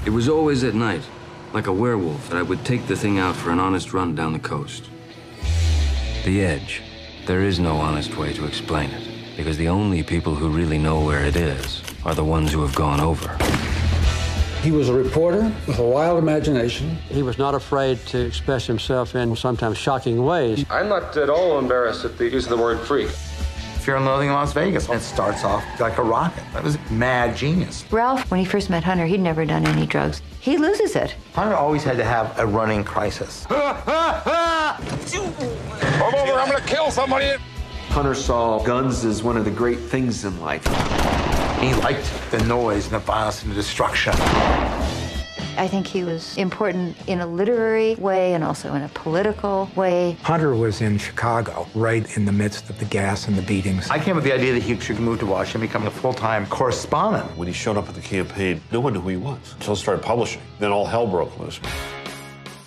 It was always at night, like a werewolf, that I would take the thing out for an honest run down the coast. The Edge. There is no honest way to explain it, because the only people who really know where it is are the ones who have gone over. He was a reporter with a wild imagination. He was not afraid to express himself in sometimes shocking ways. I'm not at all embarrassed at the use of the word freak. Fear and Loathing in Las Vegas. It starts off like a rocket. That was mad genius. Ralph, when he first met Hunter, he'd never done any drugs. He loses it. Hunter always had to have a running crisis. Come over, I'm gonna kill somebody! Hunter saw guns as one of the great things in life. He liked the noise and the violence and the destruction. I think he was important in a literary way and also in a political way. Hunter was in Chicago, right in the midst of the gas and the beatings. I came with the idea that he should move to Washington and become a full-time correspondent. When he showed up at the campaign, no one knew who he was until he started publishing. Then all hell broke loose.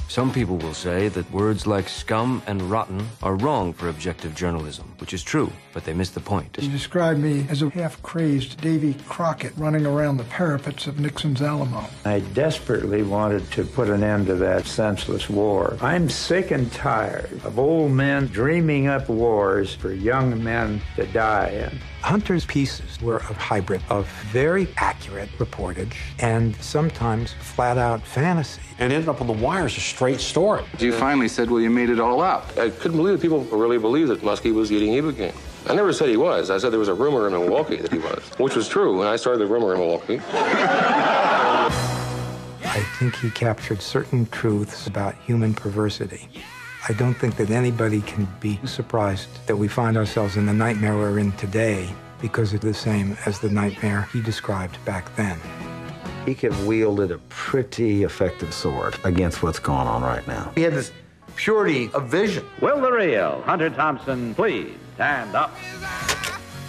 Some people will say that words like scum and rotten are wrong for objective journalism, which is true, but they miss the point. He described me as a half-crazy Davy Crockett running around the parapets of Nixon's Alamo. I desperately wanted to put an end to that senseless war. I'm sick and tired of old men dreaming up wars for young men to die in. Hunter's pieces were a hybrid of very accurate reportage and sometimes flat-out fantasy. And ended up on the wire as a straight story. You finally said, well, you made it all up. I couldn't believe that people really believed that Muskie was eating Ibogaine. I never said he was. I said there was a rumor in Milwaukee that he was, which was true, and I started the rumor in Milwaukee. I think he captured certain truths about human perversity. I don't think that anybody can be surprised that we find ourselves in the nightmare we're in today because it's the same as the nightmare he described back then. He could have wielded a pretty effective sword against what's going on right now. He had this purity of vision. Will the real Hunter Thompson please stand up?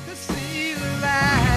To see the light.